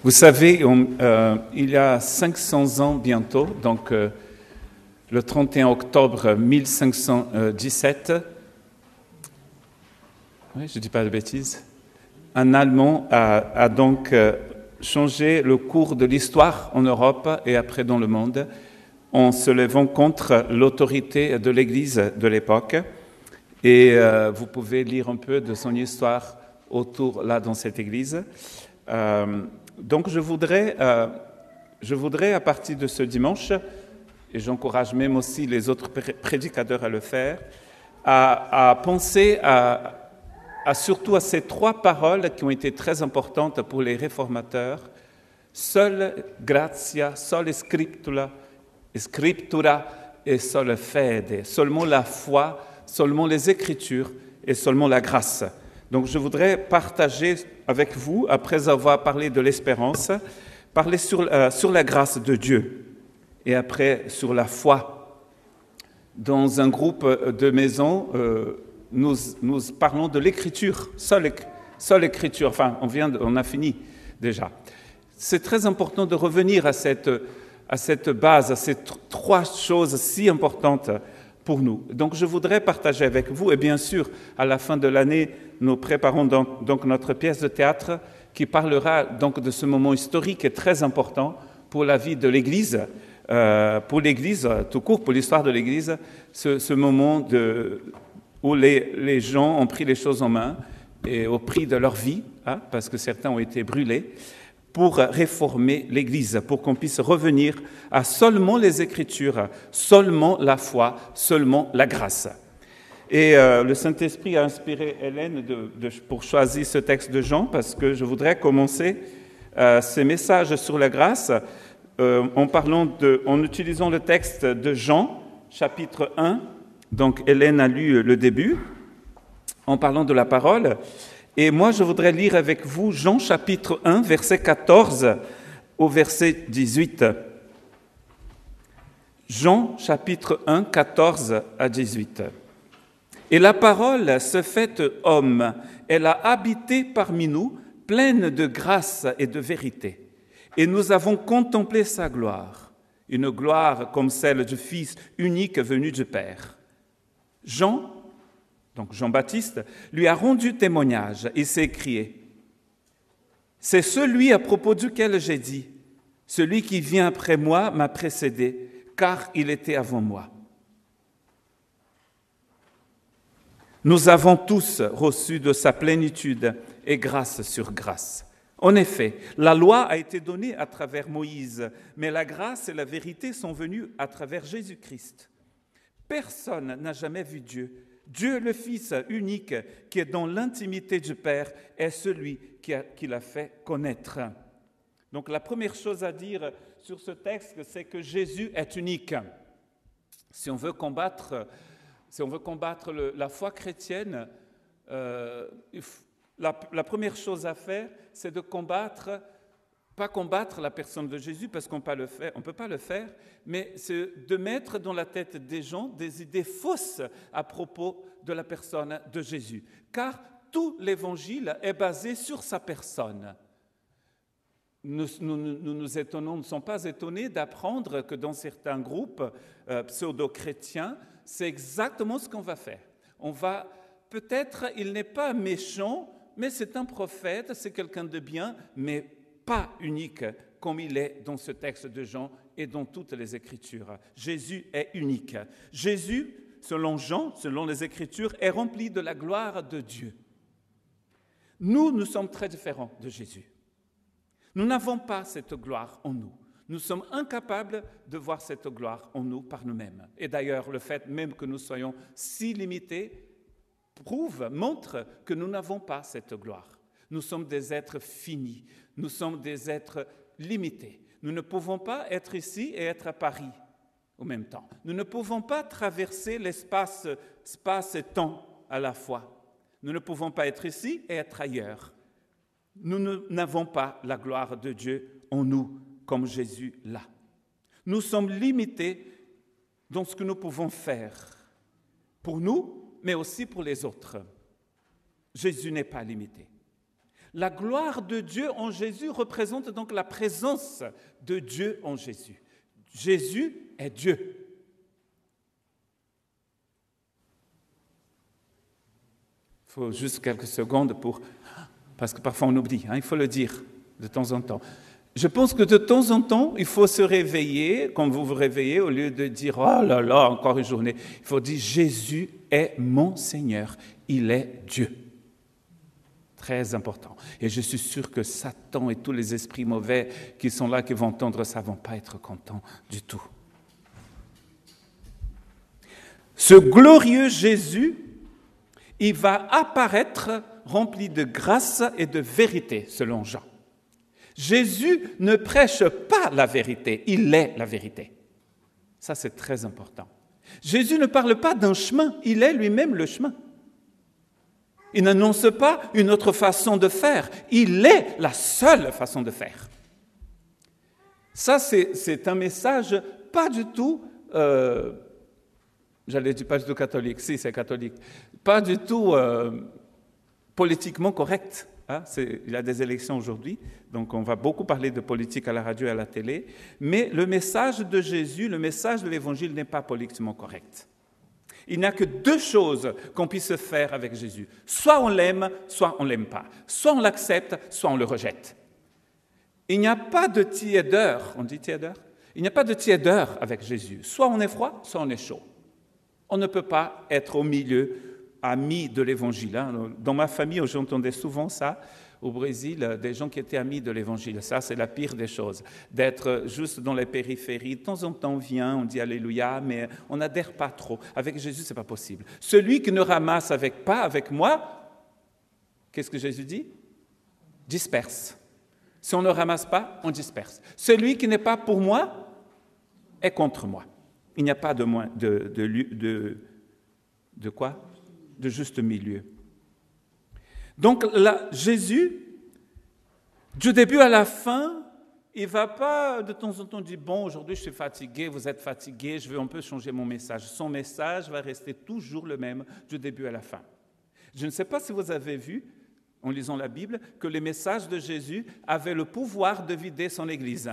Vous savez, il y a 500 ans bientôt, donc le 31 octobre 1517, oui, je ne dis pas de bêtises, un Allemand a donc changé le cours de l'histoire en Europe et après dans le monde, en se levant contre l'autorité de l'Église de l'époque. Et vous pouvez lire un peu de son histoire autour, là, dans cette Église. Donc, je voudrais, à partir de ce dimanche, et j'encourage même aussi les autres prédicateurs à le faire, à penser surtout à ces trois paroles qui ont été très importantes pour les réformateurs. Seule gratia, sole scriptura et sole fede. Seulement la foi, seulement les Écritures et seulement la grâce. Donc je voudrais partager avec vous, après avoir parlé de l'espérance, parler sur la grâce de Dieu et après sur la foi. Dans un groupe de maisons, nous parlons de l'Écriture, seule Écriture, enfin on a fini déjà. C'est très important de revenir à cette base, à ces trois choses si importantes pour nous. Donc je voudrais partager avec vous, et bien sûr, à la fin de l'année, nous préparons donc notre pièce de théâtre qui parlera donc de ce moment historique et très important pour la vie de l'Église, pour l'Église tout court, pour l'histoire de l'Église, ce moment où les gens ont pris les choses en main et au prix de leur vie, parce que certains ont été brûlés, pour réformer l'Église, pour qu'on puisse revenir à seulement les Écritures, seulement la foi, seulement la grâce. Et le Saint-Esprit a inspiré Hélène pour choisir ce texte de Jean, parce que je voudrais commencer ces messages sur la grâce en utilisant le texte de Jean, chapitre 1. Donc Hélène a lu le début, en parlant de la parole. Et moi, je voudrais lire avec vous Jean chapitre 1, verset 14 au verset 18. Jean chapitre 1, 14 à 18. Et la parole se fait homme, elle a habité parmi nous, pleine de grâce et de vérité. Et nous avons contemplé sa gloire, une gloire comme celle du Fils unique venu du Père. Jean, donc Jean-Baptiste, lui a rendu témoignage et s'est écrié « C'est celui à propos duquel j'ai dit, celui qui vient après moi m'a précédé, car il était avant moi. » Nous avons tous reçu de sa plénitude et grâce sur grâce. En effet, la loi a été donnée à travers Moïse, mais la grâce et la vérité sont venues à travers Jésus-Christ. Personne n'a jamais vu Dieu. Dieu, le Fils unique, qui est dans l'intimité du Père, est celui qui l'a fait connaître. Donc la première chose à dire sur ce texte, c'est que Jésus est unique. Si on veut combattre la foi chrétienne, la première chose à faire, c'est de pas combattre la personne de Jésus, parce qu'on ne peut pas le faire, mais c'est de mettre dans la tête des gens des idées fausses à propos de la personne de Jésus. Car tout l'Évangile est basé sur sa personne. Nous ne sommes pas étonnés d'apprendre que dans certains groupes pseudo-chrétiens, c'est exactement ce qu'on va faire. Peut-être, il n'est pas méchant, mais c'est un prophète, c'est quelqu'un de bien, mais pas unique comme il est dans ce texte de Jean et dans toutes les Écritures. Jésus est unique. Jésus, selon Jean, selon les Écritures, est rempli de la gloire de Dieu. Nous sommes très différents de Jésus. Nous n'avons pas cette gloire en nous. Nous sommes incapables de voir cette gloire en nous par nous-mêmes. Et d'ailleurs, le fait même que nous soyons si limités montre que nous n'avons pas cette gloire. Nous sommes des êtres finis, nous sommes des êtres limités. Nous ne pouvons pas être ici et être à Paris en même temps. Nous ne pouvons pas traverser l'espace et temps à la fois. Nous ne pouvons pas être ici et être ailleurs. Nous n'avons pas la gloire de Dieu en nous, comme Jésus l'a. Nous sommes limités dans ce que nous pouvons faire, pour nous, mais aussi pour les autres. Jésus n'est pas limité. La gloire de Dieu en Jésus représente donc la présence de Dieu en Jésus. Jésus est Dieu. Il faut juste quelques secondes parce que parfois on oublie, il faut le dire de temps en temps. Je pense que de temps en temps, il faut se réveiller, quand vous vous réveillez, au lieu de dire « Oh là là, encore une journée », il faut dire « Jésus est mon Seigneur, il est Dieu ». Très important. Et je suis sûr que Satan et tous les esprits mauvais qui sont là, qui vont entendre ça, ne vont pas être contents du tout. Ce glorieux Jésus, il va apparaître rempli de grâce et de vérité, selon Jean. Jésus ne prêche pas la vérité, il est la vérité. Ça, c'est très important. Jésus ne parle pas d'un chemin, il est lui-même le chemin. Il n'annonce pas une autre façon de faire, il est la seule façon de faire. Ça, c'est un message pas du tout, j'allais dire pas du tout catholique, si c'est catholique, pas du tout politiquement correct. Il y a des élections aujourd'hui, donc on va beaucoup parler de politique à la radio et à la télé, mais le message de Jésus, le message de l'Évangile n'est pas politiquement correct. Il n'y a que deux choses qu'on puisse faire avec Jésus. Soit on l'aime, soit on ne l'aime pas. Soit on l'accepte, soit on le rejette. Il n'y a pas de tiédeur, on dit tiédeur? Il n'y a pas de tiédeur avec Jésus. Soit on est froid, soit on est chaud. On ne peut pas être au milieu, amis de l'Évangile. Dans ma famille, j'entendais souvent ça, au Brésil, des gens qui étaient amis de l'Évangile. Ça, c'est la pire des choses, d'être juste dans les périphéries. De temps en temps, on vient, on dit Alléluia, mais on n'adhère pas trop. Avec Jésus, ce n'est pas possible. Celui qui ne ramasse pas avec moi, qu'est-ce que Jésus dit? Disperse. Si on ne ramasse pas, on disperse. Celui qui n'est pas pour moi est contre moi. Il n'y a pas de quoi? De juste milieu. Donc là, Jésus, du début à la fin, il ne va pas de temps en temps dire « Bon, aujourd'hui je suis fatigué, vous êtes fatigué, je vais un peu changer mon message ». Son message va rester toujours le même du début à la fin. Je ne sais pas si vous avez vu, en lisant la Bible, que les messages de Jésus avaient le pouvoir de vider son Église.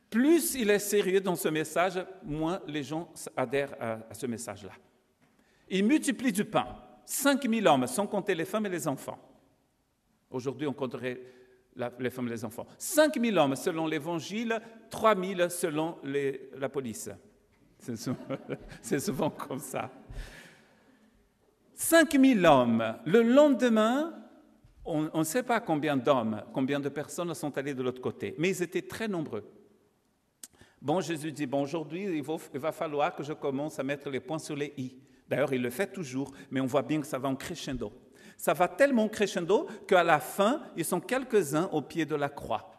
Plus il est sérieux dans ce message, moins les gens adhèrent à ce message-là. Il multiplie du pain. 5000 hommes, sans compter les femmes et les enfants. Aujourd'hui, on compterait les femmes et les enfants. 5000 hommes selon l'Évangile, 3000 selon la police. C'est souvent comme ça. 5000 hommes. Le lendemain, on ne sait pas combien d'hommes, combien de personnes sont allées de l'autre côté, mais ils étaient très nombreux. Bon, Jésus dit, bon, aujourd'hui, il va falloir que je commence à mettre les points sur les i. D'ailleurs, il le fait toujours, mais on voit bien que ça va en crescendo. Ça va tellement crescendo qu'à la fin, ils sont quelques-uns au pied de la croix.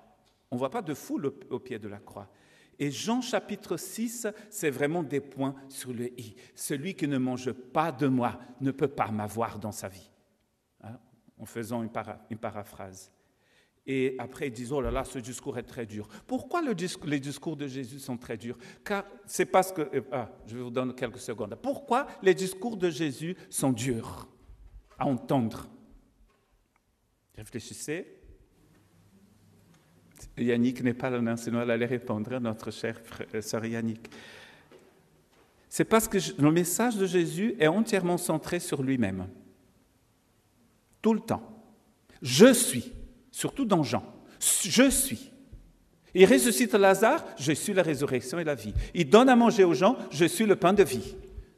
On ne voit pas de foule au pied de la croix. Et Jean chapitre 6, c'est vraiment des points sur le i. Celui qui ne mange pas de moi ne peut pas m'avoir dans sa vie. En faisant une paraphrase. Et après, ils disent, oh là là, ce discours est très dur. Pourquoi les discours de Jésus sont très durs? Car c'est parce que... je vais vous donner quelques secondes. Pourquoi les discours de Jésus sont durs à entendre? Réfléchissez. Yannick n'est pas là, sinon elle allait répondre, notre chère sœur Yannick. C'est parce que le message de Jésus est entièrement centré sur lui-même. Tout le temps. Je suis. Surtout dans Jean. Je suis. Il ressuscite Lazare, je suis la résurrection et la vie. Il donne à manger aux gens, je suis le pain de vie.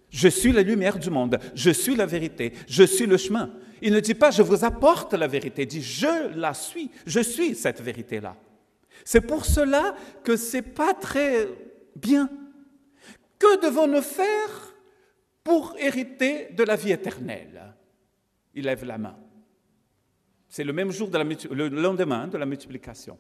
Je suis la lumière du monde, je suis la vérité, je suis le chemin. Il ne dit pas je vous apporte la vérité, il dit je la suis, je suis cette vérité-là. C'est pour cela que ce n'est pas très bien. Que devons-nous faire pour hériter de la vie éternelle? Il lève la main. C'est le même jour, le lendemain de la multiplication.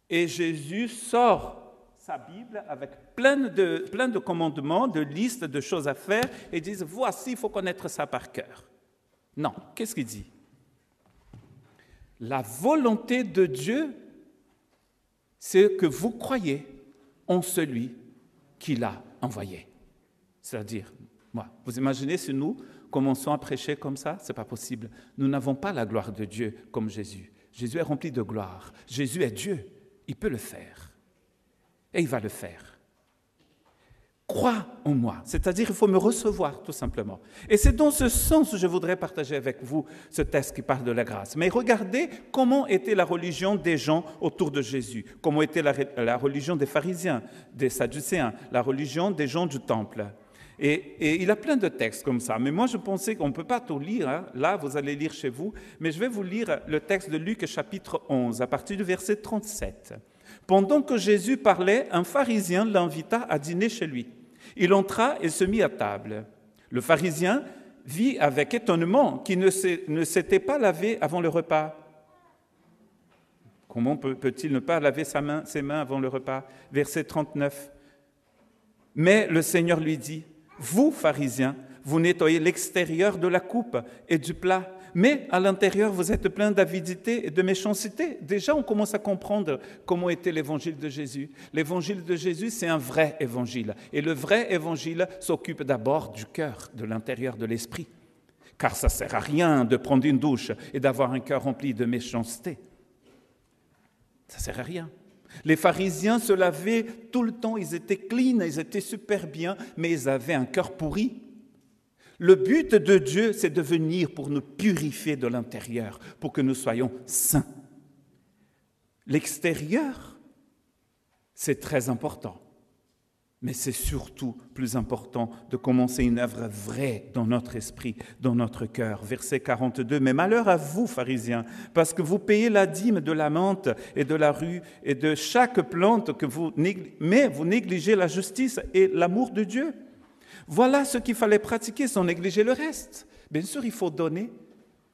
Et Jésus sort sa Bible avec plein de commandements, de listes de choses à faire, et dit, voici, il faut connaître ça par cœur. Non, qu'est-ce qu'il dit? La volonté de Dieu, c'est que vous croyez en celui qui l'a envoyé. C'est-à-dire, moi, vous imaginez si nous, commençons à prêcher comme ça, ce n'est pas possible. Nous n'avons pas la gloire de Dieu comme Jésus. Jésus est rempli de gloire. Jésus est Dieu. Il peut le faire. Et il va le faire. Crois en moi, c'est-à-dire il faut me recevoir tout simplement. Et c'est dans ce sens que je voudrais partager avec vous ce texte qui parle de la grâce. Mais regardez comment était la religion des gens autour de Jésus, comment était la religion des pharisiens, des sadducéens, la religion des gens du temple. Et il a plein de textes comme ça, mais moi je pensais qu'on ne peut pas tout lire, hein. Là vous allez lire chez vous, mais je vais vous lire le texte de Luc chapitre 11 à partir du verset 37. Pendant que Jésus parlait, un pharisien l'invita à dîner chez lui. Il entra et se mit à table. Le pharisien vit avec étonnement qu'il ne s'était pas lavé avant le repas. Comment peut-il ne pas laver ses mains avant le repas? Verset 39. Mais le Seigneur lui dit, « Vous, pharisiens, vous nettoyez l'extérieur de la coupe et du plat, mais à l'intérieur, vous êtes plein d'avidité et de méchanceté. » Déjà, on commence à comprendre comment était l'évangile de Jésus. L'évangile de Jésus, c'est un vrai évangile. Et le vrai évangile s'occupe d'abord du cœur, de l'intérieur de l'esprit. Car ça ne sert à rien de prendre une douche et d'avoir un cœur rempli de méchanceté. Ça ne sert à rien. Les pharisiens se lavaient tout le temps, ils étaient clean, ils étaient super bien, mais ils avaient un cœur pourri. Le but de Dieu, c'est de venir pour nous purifier de l'intérieur, pour que nous soyons saints. L'extérieur, c'est très important, mais c'est surtout plus important de commencer une œuvre vraie dans notre esprit, dans notre cœur. Verset 42, « Mais malheur à vous, pharisiens, parce que vous payez la dîme de la menthe et de la rue et de chaque plante mais vous négligez la justice et l'amour de Dieu. » Voilà ce qu'il fallait pratiquer sans négliger le reste. Bien sûr, il faut donner,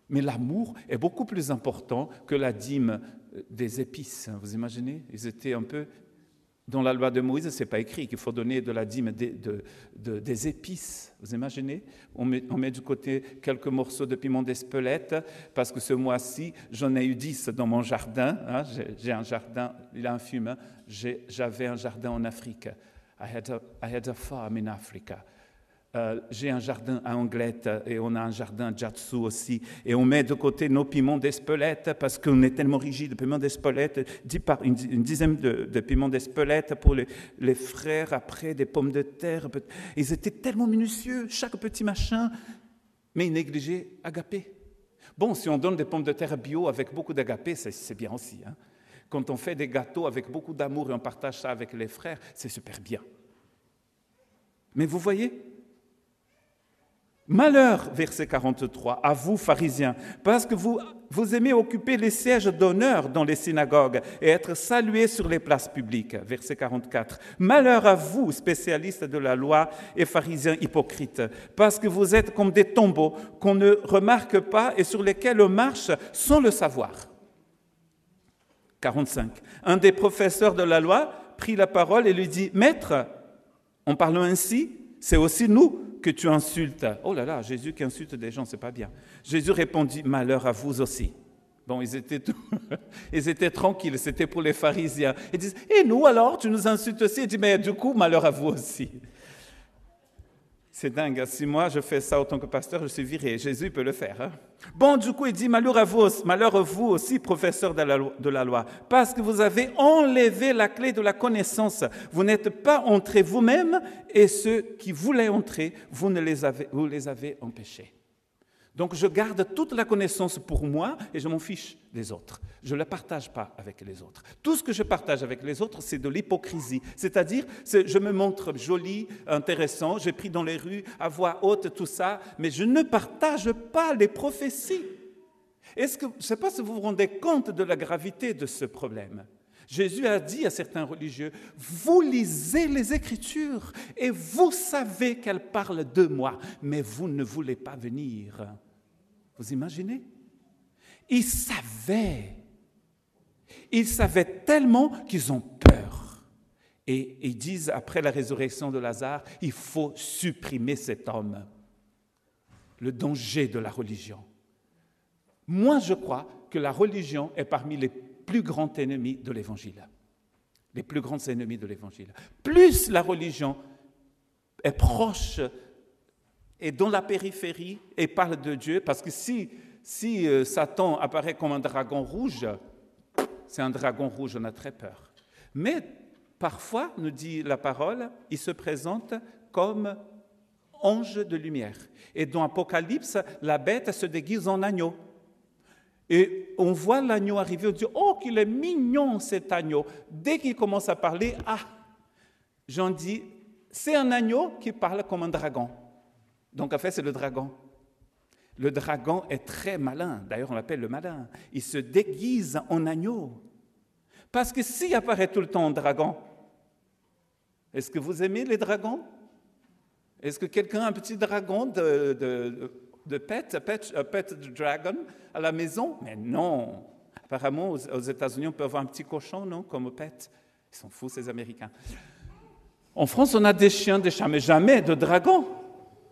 mais l'amour est beaucoup plus important que la dîme des épices. Vous imaginez? Ils étaient un peu... Dans la loi de Moïse, ce n'est pas écrit qu'il faut donner de la dîme des épices. Vous imaginez? On met du côté quelques morceaux de piment d'Espelette, parce que ce mois-ci, j'en ai eu 10 dans mon jardin. Hein. J'ai un jardin, il a un fume. Hein. J'avais un jardin en Afrique. I had a farm in Africa. J'ai un jardin à Anglette et on a un jardin à Jatsu aussi. Et on met de côté nos piments d'Espelette parce qu'on est tellement rigide. Piments d'Espelette, une dizaine de piments d'Espelette pour les frères, après des pommes de terre. Ils étaient tellement minutieux, chaque petit machin, mais ils négligeaient agapé. Bon, si on donne des pommes de terre bio avec beaucoup d'agapé, c'est bien aussi. Hein. Quand on fait des gâteaux avec beaucoup d'amour et on partage ça avec les frères, c'est super bien. Mais vous voyez, malheur, verset 43, à vous, pharisiens, parce que vous aimez occuper les sièges d'honneur dans les synagogues et être salués sur les places publiques. Verset 44. Malheur à vous, spécialistes de la loi et pharisiens hypocrites, parce que vous êtes comme des tombeaux qu'on ne remarque pas et sur lesquels on marche sans le savoir. 45. Un des professeurs de la loi prit la parole et lui dit, « Maître, en parlant ainsi, c'est aussi nous que tu insultes. » Oh là là, Jésus qui insulte des gens, c'est pas bien. Jésus répondit, « Malheur à vous aussi. » Bon, ils étaient tranquilles, c'était pour les pharisiens. Ils disent, « Et nous alors, tu nous insultes aussi ?» Il dit, « Mais du coup, malheur à vous aussi. » C'est dingue, si moi je fais ça en tant que pasteur, je suis viré. Jésus peut le faire. Hein? Bon, du coup, il dit, malheur à vous aussi, professeurs de la loi, parce que vous avez enlevé la clé de la connaissance. Vous n'êtes pas entrés vous-même, et ceux qui voulaient entrer, vous les avez empêchés. Donc, je garde toute la connaissance pour moi et je m'en fiche des autres. Je ne la partage pas avec les autres. Tout ce que je partage avec les autres, c'est de l'hypocrisie. C'est-à-dire, je me montre joli, intéressant, j'ai pris dans les rues, à voix haute, tout ça, mais je ne partage pas les prophéties. Je ne sais pas si vous vous rendez compte de la gravité de ce problème. Jésus a dit à certains religieux, « Vous lisez les Écritures et vous savez qu'elles parlent de moi, mais vous ne voulez pas venir. » Vous imaginez? Ils savaient tellement qu'ils ont peur. Et ils disent, après la résurrection de Lazare, il faut supprimer cet homme. Le danger de la religion. Moi, je crois que la religion est parmi les plus grands ennemis de l'Évangile. Les plus grands ennemis de l'Évangile. Plus la religion est proche est dans la périphérie et parle de Dieu, parce que si Satan apparaît comme un dragon rouge, c'est un dragon rouge, on a très peur. Mais parfois, nous dit la parole, il se présente comme ange de lumière. Et dans Apocalypse, la bête se déguise en agneau. Et on voit l'agneau arriver, on dit « Oh, qu'il est mignon cet agneau !» Dès qu'il commence à parler, Jean dit « C'est un agneau qui parle comme un dragon. » Donc en fait, c'est le dragon. Le dragon est très malin, d'ailleurs on l'appelle le malin. Il se déguise en agneau. Parce que s'il apparaît tout le temps en dragon, est-ce que vous aimez les dragons? Est-ce que quelqu'un a un petit dragon de pet dragon à la maison? Mais non. Apparemment, aux États-Unis, on peut avoir un petit cochon, non, comme pet. Ils sont fous, ces Américains. En France, on a des chiens, des chats, mais jamais de dragon.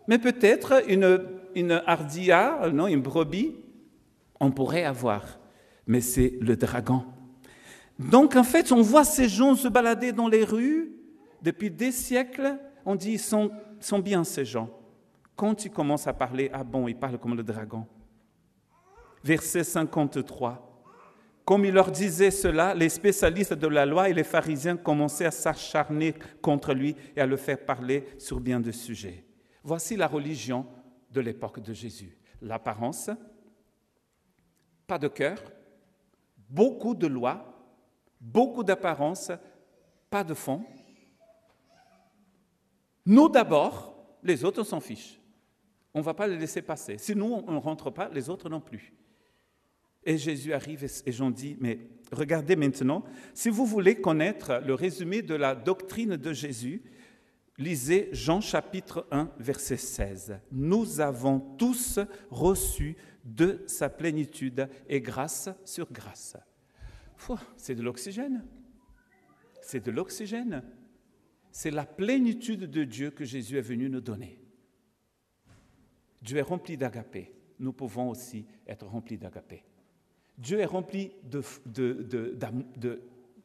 Mais peut-être une ardilla, non, une brebis, on pourrait avoir. Mais c'est le dragon. Donc, en fait, on voit ces gens se balader dans les rues depuis des siècles. On dit, ils sont bien ces gens. Quand ils commencent à parler, bon, ils parlent comme le dragon. Verset 53. Comme il leur disait cela, les spécialistes de la loi et les pharisiens commençaient à s'acharner contre lui et à le faire parler sur bien des sujets. Voici la religion de l'époque de Jésus. L'apparence, pas de cœur, beaucoup de lois, beaucoup d'apparence, pas de fond. Nous d'abord, les autres s'en fichent. On ne va pas les laisser passer. Si nous, on ne rentre pas, les autres non plus. Et Jésus arrive et Jean dit, mais regardez maintenant, si vous voulez connaître le résumé de la doctrine de Jésus, lisez Jean chapitre 1, verset 16. Nous avons tous reçu de sa plénitude et grâce sur grâce. C'est de l'oxygène. C'est de l'oxygène. C'est la plénitude de Dieu que Jésus est venu nous donner. Dieu est rempli d'agapé. Nous pouvons aussi être remplis d'agapé. Dieu est rempli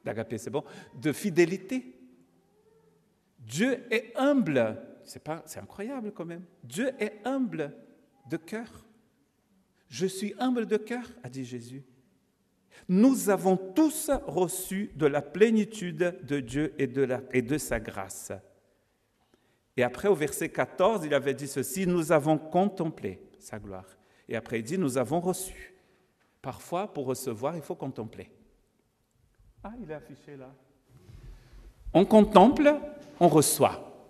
d'agapé, c'est bon, de fidélité. Dieu est humble. C'est incroyable quand même. Dieu est humble de cœur. Je suis humble de cœur, a dit Jésus. Nous avons tous reçu de la plénitude de Dieu et de sa grâce. Et après, au verset 14, il avait dit ceci, nous avons contemplé sa gloire. Et après, il dit, nous avons reçu. Parfois, pour recevoir, il faut contempler. Il est affiché là. On contemple, on reçoit.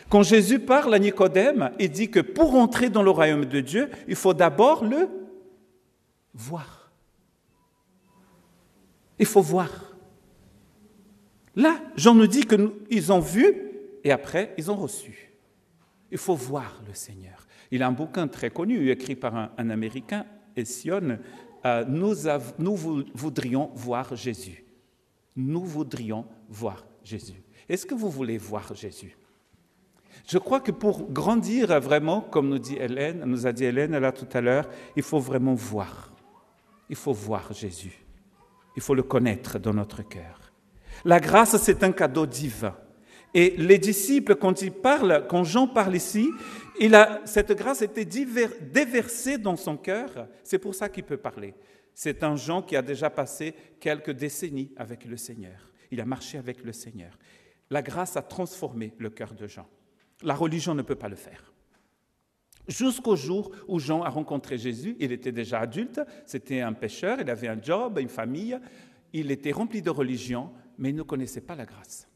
Quand Jésus parle à Nicodème, il dit que pour entrer dans le royaume de Dieu, il faut d'abord le voir. Il faut voir. Là, Jean nous dit qu'ils ont vu et après, ils ont reçu. Il faut voir le Seigneur. Il a un bouquin très connu, écrit par un Américain, Sion. Nous voudrions voir Jésus. Nous voudrions voir Jésus. Est-ce que vous voulez voir Jésus? Je crois que pour grandir vraiment, comme nous a dit Hélène là tout à l'heure, il faut vraiment voir. Il faut voir Jésus. Il faut le connaître dans notre cœur. La grâce, c'est un cadeau divin. Et les disciples, quand Jean parle ici, cette grâce était déversée dans son cœur. C'est pour ça qu'il peut parler. C'est un Jean qui a déjà passé quelques décennies avec le Seigneur. Il a marché avec le Seigneur. La grâce a transformé le cœur de Jean. La religion ne peut pas le faire. Jusqu'au jour où Jean a rencontré Jésus, il était déjà adulte, c'était un pécheur, il avait un job, une famille, il était rempli de religion, mais il ne connaissait pas la grâce.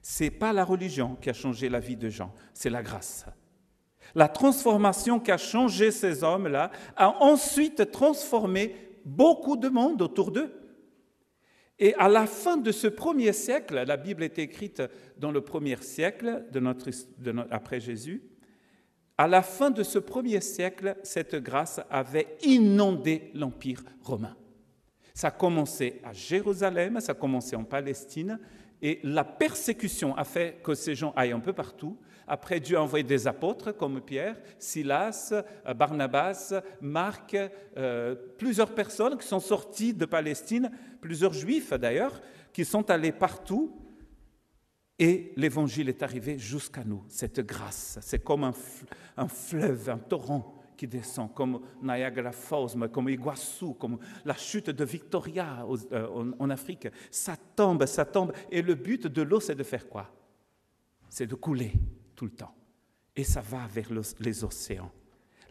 Ce n'est pas la religion qui a changé la vie de Jean, c'est la grâce. La transformation qui a changé ces hommes-là a ensuite transformé beaucoup de monde autour d'eux. Et à la fin de ce premier siècle, la Bible est écrite dans le premier siècle après Jésus, à la fin de ce premier siècle, cette grâce avait inondé l'Empire romain. Ça a commencé à Jérusalem, ça a commencé en Palestine, et la persécution a fait que ces gens aillent un peu partout. Après, Dieu a envoyé des apôtres comme Pierre, Silas, Barnabas, Marc, plusieurs personnes qui sont sorties de Palestine, plusieurs juifs d'ailleurs, qui sont allés partout. Et l'Évangile est arrivé jusqu'à nous, cette grâce. C'est comme un fleuve, un torrent qui descend, comme Niagara Falls, comme Iguaçu, comme la chute de Victoria en Afrique. Ça tombe. Et le but de l'eau, c'est de faire quoi? C'est de couler tout le temps. Et ça va vers les océans.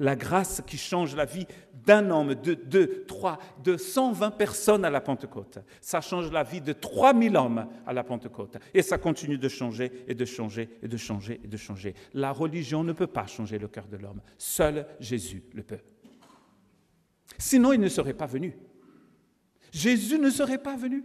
La grâce qui change la vie d'un homme, de 2, 3, de 120 personnes à la Pentecôte. Ça change la vie de 3000 hommes à la Pentecôte. Et ça continue de changer, et de changer, et de changer, et de changer. La religion ne peut pas changer le cœur de l'homme. Seul Jésus le peut. Sinon, il ne serait pas venu. Jésus ne serait pas venu.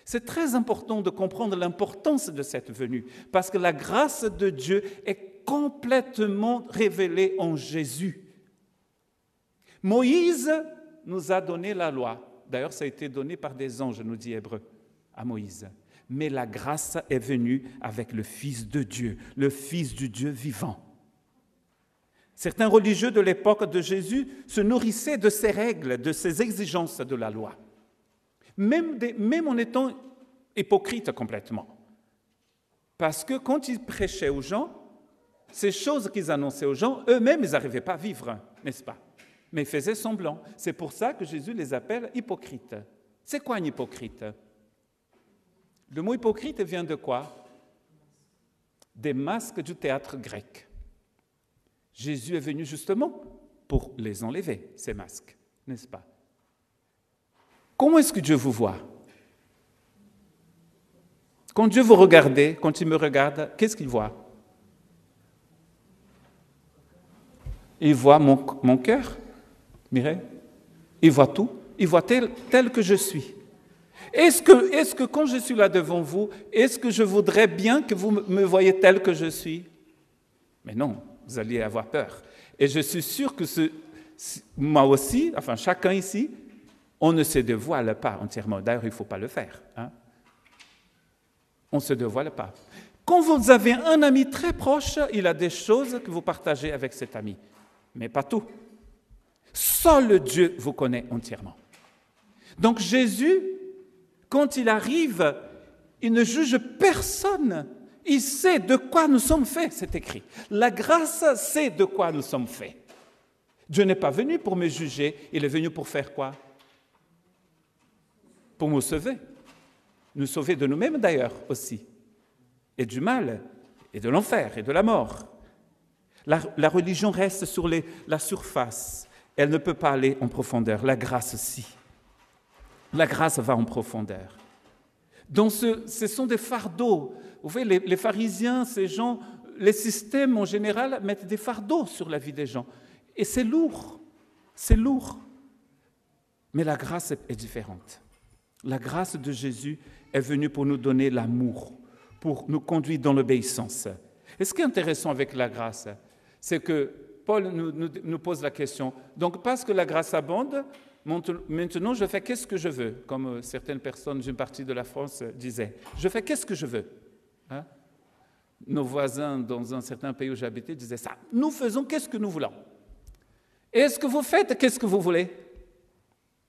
C'est très important de comprendre l'importance de cette venue, parce que la grâce de Dieu est complètement révélée en Jésus. Moïse nous a donné la loi. D'ailleurs, ça a été donné par des anges, nous dit Hébreu, à Moïse. Mais la grâce est venue avec le Fils de Dieu, le Fils du Dieu vivant. Certains religieux de l'époque de Jésus se nourrissaient de ces règles, de ces exigences de la loi. Même en étant hypocrites complètement. Parce que quand ils prêchaient aux gens, ces choses qu'ils annonçaient aux gens, eux-mêmes, ils n'arrivaient pas à vivre, n'est-ce pas? Mais ils faisaient semblant. C'est pour ça que Jésus les appelle hypocrites. C'est quoi un hypocrite? Le mot hypocrite vient de quoi? Des masques du théâtre grec. Jésus est venu justement pour les enlever, ces masques, n'est-ce pas? Comment est-ce que Dieu vous voit? Quand Dieu vous regarde, quand il me regarde, qu'est-ce qu'il voit? Il voit mon cœur, Mireille. Il voit tout. Il voit tel que je suis. Est-ce que quand je suis là devant vous, est-ce que je voudrais bien que vous me voyiez tel que je suis? Mais non, vous alliez avoir peur. Et je suis sûr que moi aussi, enfin chacun ici, on ne se dévoile pas entièrement. D'ailleurs, il ne faut pas le faire. Hein? On ne se dévoile pas. Quand vous avez un ami très proche, il a des choses que vous partagez avec cet ami. Mais pas tout. Seul Dieu vous connaît entièrement. Donc Jésus, quand il arrive, il ne juge personne. Il sait de quoi nous sommes faits, c'est écrit. La grâce sait de quoi nous sommes faits. Dieu n'est pas venu pour me juger, il est venu pour faire quoi? Pour nous sauver. Nous sauver de nous-mêmes d'ailleurs aussi. Et du mal, et de l'enfer, et de la mort. La religion reste sur la surface. Elle ne peut pas aller en profondeur. La grâce, si. La grâce va en profondeur. Donc, ce sont des fardeaux. Vous voyez, les pharisiens, ces gens, les systèmes en général mettent des fardeaux sur la vie des gens. Et c'est lourd. C'est lourd. Mais la grâce est différente. La grâce de Jésus est venue pour nous donner l'amour, pour nous conduire dans l'obéissance. Et ce qui est intéressant avec la grâce, c'est que Paul nous pose la question. Donc, parce que la grâce abonde, maintenant je fais qu'est-ce que je veux, comme certaines personnes d'une partie de la France disaient. Je fais qu'est-ce que je veux. Hein? Nos voisins dans un certain pays où j'habitais disaient ça. Nous faisons qu'est-ce que nous voulons. Et est-ce que vous faites qu'est-ce que vous voulez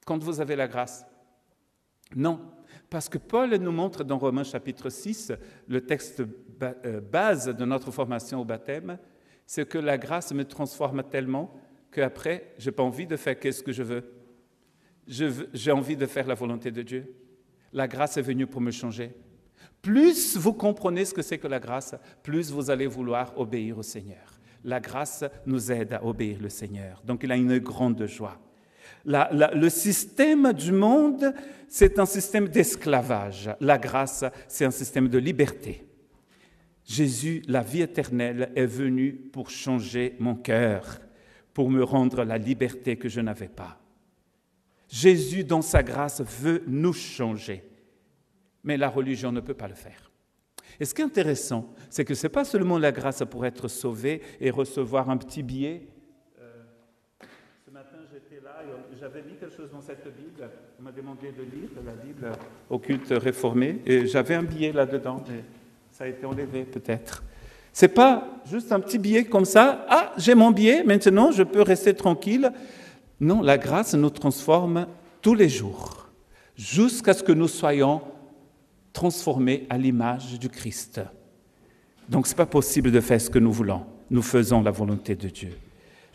quand vous avez la grâce? Non. Parce que Paul nous montre dans Romains chapitre 6, le texte base de notre formation au baptême, c'est que la grâce me transforme tellement qu'après, je n'ai pas envie de faire qu'est-ce que je veux. J'ai envie de faire la volonté de Dieu. La grâce est venue pour me changer. Plus vous comprenez ce que c'est que la grâce, plus vous allez vouloir obéir au Seigneur. La grâce nous aide à obéir le Seigneur. Donc il a une grande joie. Le système du monde, c'est un système d'esclavage. La grâce, c'est un système de liberté. Jésus, la vie éternelle, est venu pour changer mon cœur, pour me rendre la liberté que je n'avais pas. Jésus, dans sa grâce, veut nous changer. Mais la religion ne peut pas le faire. Et ce qui est intéressant, c'est que ce n'est pas seulement la grâce pour être sauvé et recevoir un petit billet. Ce matin, j'étais là et j'avais mis quelque chose dans cette Bible. On m'a demandé de lire la Bible au culte réformé et j'avais un billet là-dedans. Et ça a été enlevé peut-être. Ce n'est pas juste un petit billet comme ça. Ah, j'ai mon billet, maintenant je peux rester tranquille. Non, la grâce nous transforme tous les jours, jusqu'à ce que nous soyons transformés à l'image du Christ. Donc, ce n'est pas possible de faire ce que nous voulons. Nous faisons la volonté de Dieu.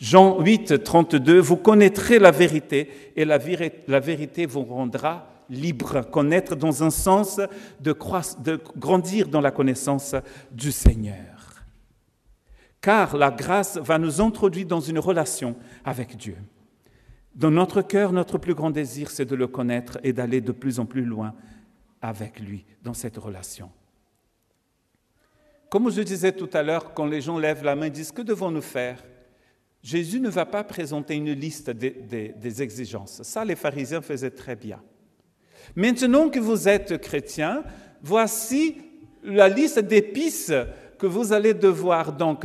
Jean 8, 32, « Vous connaîtrez la vérité et la vérité vous rendra libre. » Connaître dans un sens de grandir dans la connaissance du Seigneur. Car la grâce va nous introduire dans une relation avec Dieu. Dans notre cœur, notre plus grand désir, c'est de le connaître et d'aller de plus en plus loin avec lui dans cette relation. Comme je disais tout à l'heure, quand les gens lèvent la main et disent « Que devons-nous faire ?» Jésus ne va pas présenter une liste des exigences. Ça, les pharisiens faisaient très bien. Maintenant que vous êtes chrétien, voici la liste d'épices que vous allez devoir donc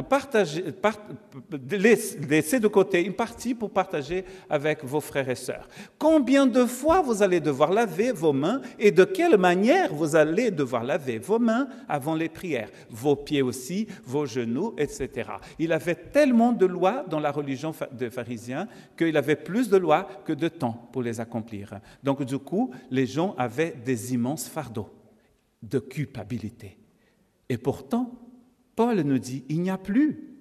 laisser de côté une partie pour partager avec vos frères et sœurs. Combien de fois vous allez devoir laver vos mains et de quelle manière vous allez devoir laver vos mains avant les prières, vos pieds aussi, vos genoux, etc. Il avait tellement de lois dans la religion des pharisiens qu'il avait plus de lois que de temps pour les accomplir. Donc du coup, les gens avaient des immenses fardeaux de culpabilité. Et pourtant, Paul nous dit, il n'y a plus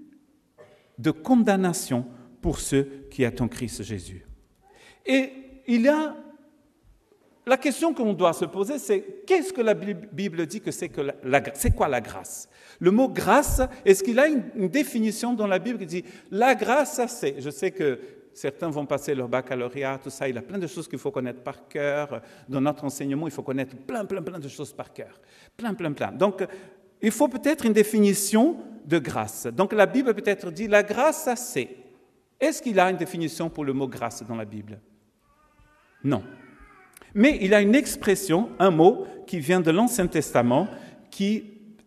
de condamnation pour ceux qui sont en Christ Jésus. Et il y a la question qu'on doit se poser, c'est qu'est-ce que la Bible dit que c'est quoi la grâce? Le mot grâce, est-ce qu'il a une définition dans la Bible qui dit la grâce, ça c'est, je sais que certains vont passer leur baccalauréat, tout ça, il y a plein de choses qu'il faut connaître par cœur. Dans notre enseignement, il faut connaître plein de choses par cœur. Plein. Donc, il faut peut-être une définition de grâce. Donc la Bible peut-être dit la grâce, ça c'est. Est-ce qu'il a une définition pour le mot grâce dans la Bible? Non. Mais il a une expression, un mot qui vient de l'Ancien Testament qui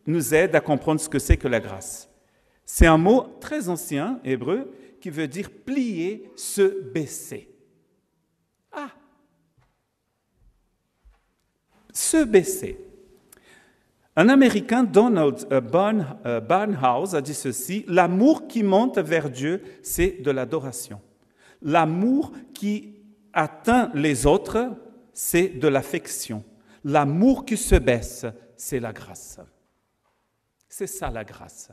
nous aide à comprendre ce que c'est que la grâce. C'est un mot très ancien, hébreu, qui veut dire plier, se baisser. Ah! Se baisser. Un Américain, Donald Barnhouse, a dit ceci, « L'amour qui monte vers Dieu, c'est de l'adoration. L'amour qui atteint les autres, c'est de l'affection. L'amour qui se baisse, c'est la grâce. » C'est ça la grâce.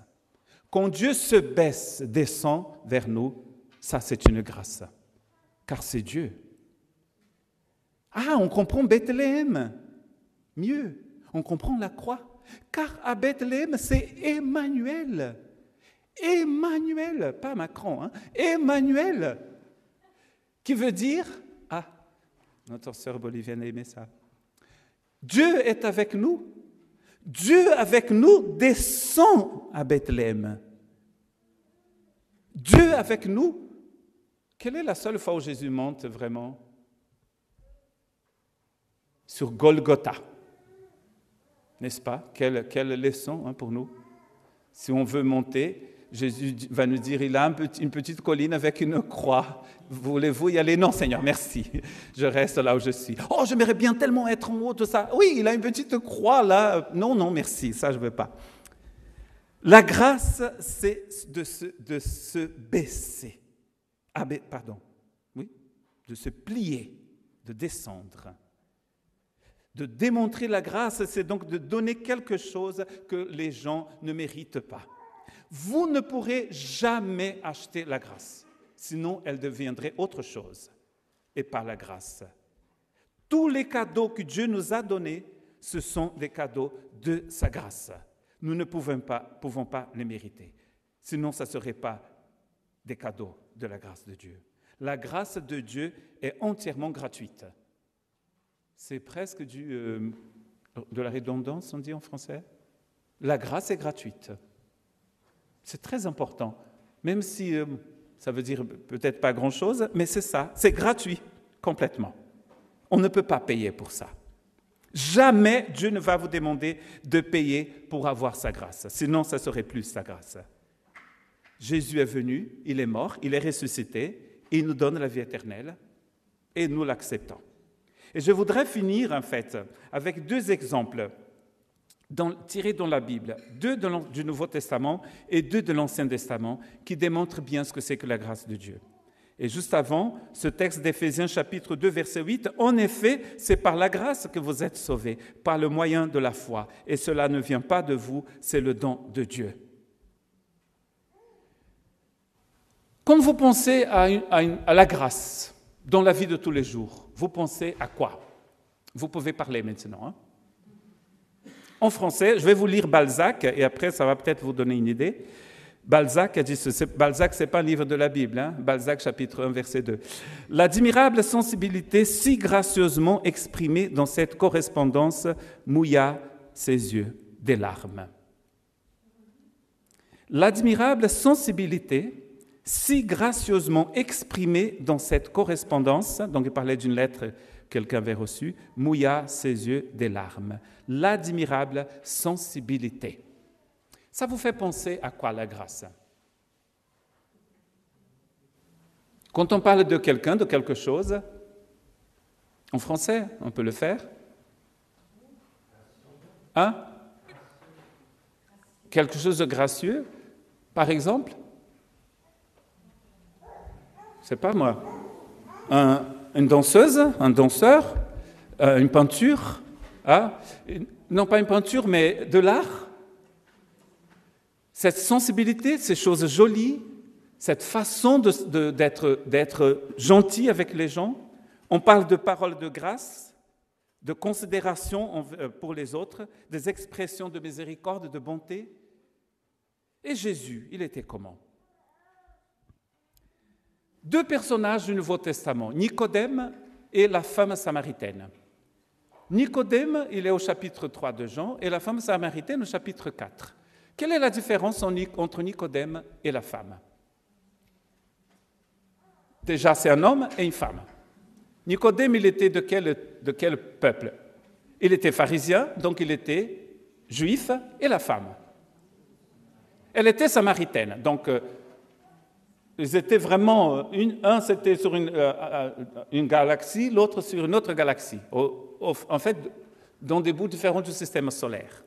Quand Dieu se baisse, descend vers nous, ça c'est une grâce, car c'est Dieu. Ah, on comprend Bethléem, mieux, on comprend la croix. Car à Bethléem, c'est Emmanuel. Emmanuel, pas Macron, hein? Emmanuel, qui veut dire, ah, notre sœur bolivienne a aimé ça. Dieu est avec nous. Dieu avec nous descend à Bethléem. Dieu avec nous. Quelle est la seule fois où Jésus monte vraiment? Sur Golgotha. N'est-ce pas? Quelle leçon pour nous. Si on veut monter, Jésus va nous dire, il a une petite colline avec une croix. Voulez-vous y aller? Non, Seigneur, merci. Je reste là où je suis. Oh, j'aimerais bien tellement être en haut, tout ça. Oui, il a une petite croix là. Non, merci, ça je ne veux pas. La grâce, c'est de se baisser. De se plier, de descendre. De démontrer la grâce, c'est donc de donner quelque chose que les gens ne méritent pas. Vous ne pourrez jamais acheter la grâce, sinon elle deviendrait autre chose, et pas la grâce. Tous les cadeaux que Dieu nous a donnés, ce sont des cadeaux de sa grâce. Nous ne pouvons pas les mériter, sinon ça ne serait pas des cadeaux de la grâce de Dieu. La grâce de Dieu est entièrement gratuite. C'est presque de la redondance, on dit en français. La grâce est gratuite. C'est très important, même si ça veut dire peut-être pas grand-chose, mais c'est ça, c'est gratuit, complètement. On ne peut pas payer pour ça. Jamais Dieu ne va vous demander de payer pour avoir sa grâce, sinon ça serait plus sa grâce. Jésus est venu, il est mort, il est ressuscité, il nous donne la vie éternelle et nous l'acceptons. Et je voudrais finir, en fait, avec deux exemples tirés dans la Bible, deux du Nouveau Testament et deux de l'Ancien Testament, qui démontrent bien ce que c'est que la grâce de Dieu. Et juste avant, ce texte d'Éphésiens chapitre 2, verset 8, « En effet, c'est par la grâce que vous êtes sauvés, par le moyen de la foi. Et cela ne vient pas de vous, c'est le don de Dieu. » Quand vous pensez à la grâce dans la vie de tous les jours, vous pensez à quoi? Vous pouvez parler maintenant. Hein? En français, je vais vous lire Balzac, et après, ça va peut-être vous donner une idée. Balzac a dit ceci. Balzac, ce n'est pas un livre de la Bible. Hein? Balzac, chapitre 1, verset 2. « L'admirable sensibilité si gracieusement exprimée dans cette correspondance mouilla ses yeux des larmes. » L'admirable sensibilité si gracieusement exprimée dans cette correspondance, donc il parlait d'une lettre que quelqu'un avait reçue, mouilla ses yeux des larmes. L'admirable sensibilité. Ça vous fait penser à quoi la grâce? Quand on parle de quelqu'un, de quelque chose, en français, on peut le faire. Hein? Quelque chose de gracieux, par exemple? C'est pas moi. Une danseuse, un danseur, une peinture, hein? Non pas une peinture, mais de l'art. Cette sensibilité, ces choses jolies, cette façon d'être gentil avec les gens. On parle de paroles de grâce, de considération pour les autres, des expressions de miséricorde, de bonté. Et Jésus, il était comment? Deux personnages du Nouveau Testament, Nicodème et la femme samaritaine. Nicodème, il est au chapitre 3 de Jean, et la femme samaritaine au chapitre 4. Quelle est la différence entre Nicodème et la femme? Déjà, c'est un homme et une femme. Nicodème, il était de quel peuple? Il était pharisien, donc il était juif, et la femme? Elle était samaritaine, donc ils étaient vraiment, un c'était sur une galaxie, l'autre sur une autre galaxie, en fait, dans des bouts différents du système solaire.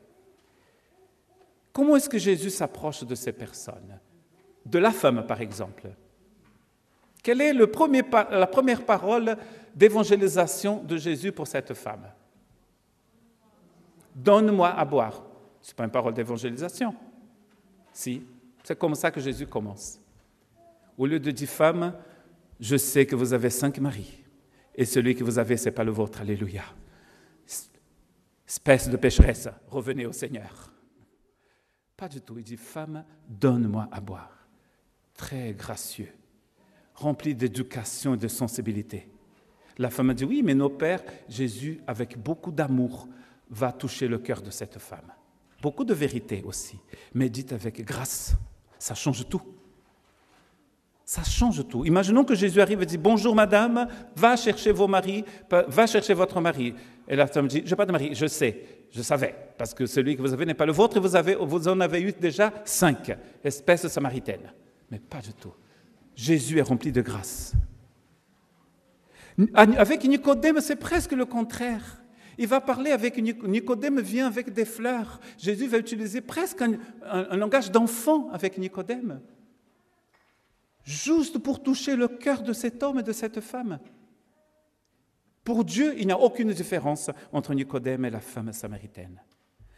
Comment est-ce que Jésus s'approche de ces personnes? De la femme, par exemple. Quelle est la première parole d'évangélisation de Jésus pour cette femme? Donne-moi à boire. Ce n'est pas une parole d'évangélisation. Si, c'est comme ça que Jésus commence. Au lieu de dire, femme, je sais que vous avez 5 maris, et celui que vous avez, ce n'est pas le vôtre, alléluia. Espèce de pécheresse, revenez au Seigneur. Pas du tout, il dit, femme, donne-moi à boire. Très gracieux, rempli d'éducation et de sensibilité. La femme dit, oui, mais nos pères, Jésus, avec beaucoup d'amour, va toucher le cœur de cette femme. Beaucoup de vérité aussi, mais dites avec grâce, ça change tout. Ça change tout. Imaginons que Jésus arrive et dit, bonjour madame, va chercher votre mari. Et la femme dit, je n'ai pas de mari, je savais, parce que celui que vous avez n'est pas le vôtre, et vous en avez eu déjà 5, espèces samaritaines. Mais pas du tout. Jésus est rempli de grâce. Avec Nicodème, c'est presque le contraire. Il va parler avec Nicodème, vient avec des fleurs. Jésus va utiliser presque un langage d'enfant avec Nicodème. Juste pour toucher le cœur de cet homme et de cette femme. Pour Dieu, il n'y a aucune différence entre Nicodème et la femme samaritaine.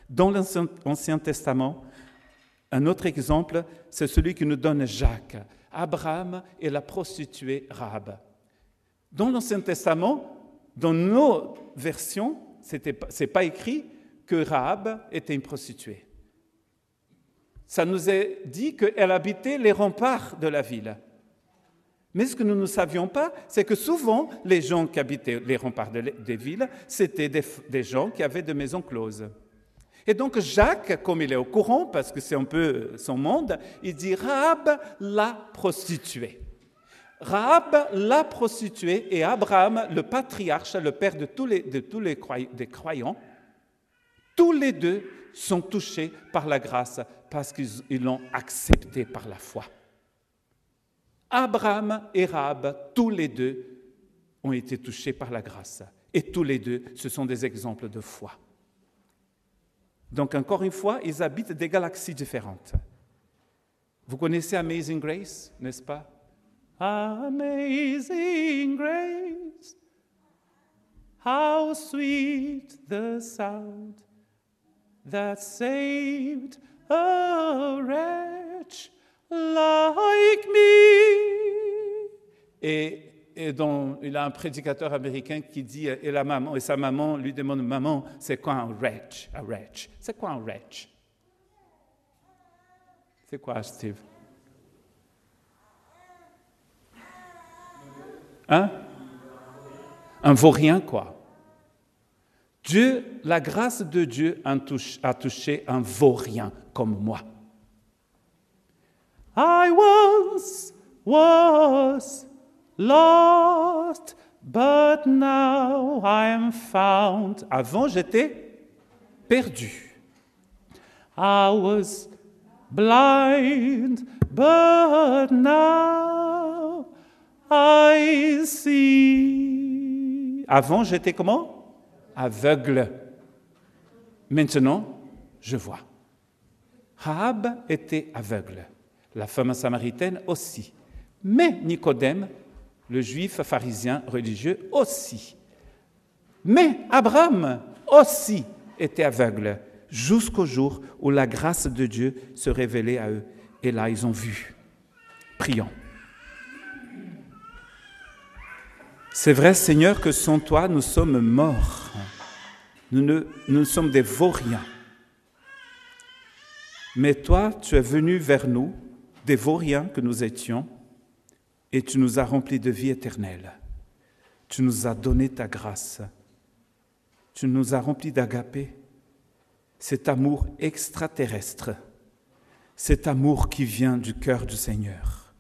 Dans l'Ancien Testament, un autre exemple, c'est celui que nous donne Jacques, Abraham et la prostituée Rahab. Dans l'Ancien Testament, dans nos versions, ce n'est pas écrit que Rahab était une prostituée. Ça nous est dit qu'elle habitait les remparts de la ville. Mais ce que nous ne savions pas, c'est que souvent, les gens qui habitaient les remparts des villes, c'était des gens qui avaient des maisons closes. Et donc Jacques, comme il est au courant, parce que c'est un peu son monde, il dit « Rahab la prostituée ». Rahab la prostituée et Abraham, le patriarche, le père de tous les croyants, tous les deux sont touchés par la grâce parce qu'ils l'ont accepté par la foi. Abraham et Rahab, tous les deux, ont été touchés par la grâce. Et tous les deux, ce sont des exemples de foi. Donc, encore une fois, ils habitent des galaxies différentes. Vous connaissez Amazing Grace, n'est-ce pas? Amazing grace, how sweet the sound that saved a wretch like me. Et donc, il a un prédicateur américain qui dit, et sa maman lui demande, maman, c'est quoi un wretch? Un wretch. C'est quoi un wretch? C'est quoi, Steve? Hein? Un vaurien, quoi. Dieu, la grâce de Dieu a touché un vaurien comme moi. I once was lost, but now I am found. Avant, j'étais perdu. I was blind, but now I see. Avant, j'étais comment? Aveugle. Maintenant, je vois. Rahab était aveugle. La femme samaritaine aussi. Mais Nicodème, le juif pharisien religieux aussi. Mais Abraham aussi était aveugle, jusqu'au jour où la grâce de Dieu se révélait à eux. Et là, ils ont vu. Prions. C'est vrai, Seigneur, que sans toi, nous sommes morts. Nous sommes des vauriens. Mais toi, tu es venu vers nous, des vauriens que nous étions, et tu nous as remplis de vie éternelle. Tu nous as donné ta grâce. Tu nous as remplis d'agapé, cet amour extraterrestre, cet amour qui vient du cœur du Seigneur.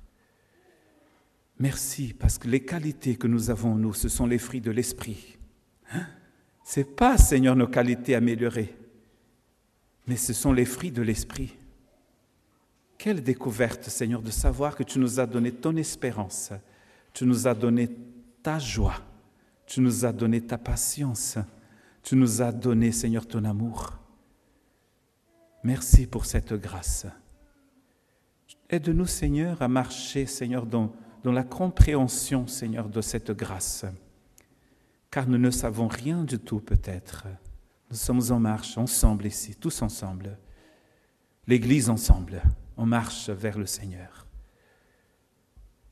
Merci, parce que les qualités que nous avons, nous, ce sont les fruits de l'Esprit. Ce n'est pas, Seigneur, nos qualités améliorées, mais ce sont les fruits de l'Esprit. Quelle découverte, Seigneur, de savoir que tu nous as donné ton espérance, tu nous as donné ta joie, tu nous as donné ta patience, tu nous as donné, Seigneur, ton amour. Merci pour cette grâce. Aide-nous, Seigneur, à marcher, Seigneur, dans la compréhension, Seigneur, de cette grâce. Car nous ne savons rien du tout, peut-être. Nous sommes en marche, ensemble ici, tous ensemble. L'Église ensemble, on marche vers le Seigneur.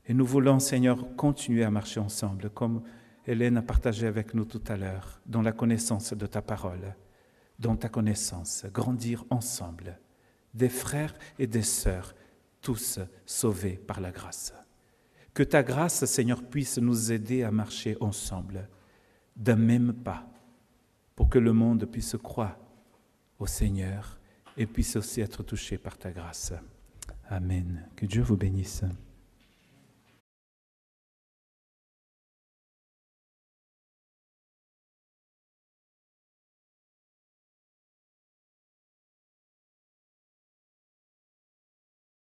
Et nous voulons, Seigneur, continuer à marcher ensemble, comme Hélène a partagé avec nous tout à l'heure, dans la connaissance de ta parole, dans ta connaissance, grandir ensemble, des frères et des sœurs, tous sauvés par la grâce. Que ta grâce, Seigneur, puisse nous aider à marcher ensemble, d'un même pas, pour que le monde puisse croire au Seigneur et puisse aussi être touché par ta grâce. Amen. Que Dieu vous bénisse.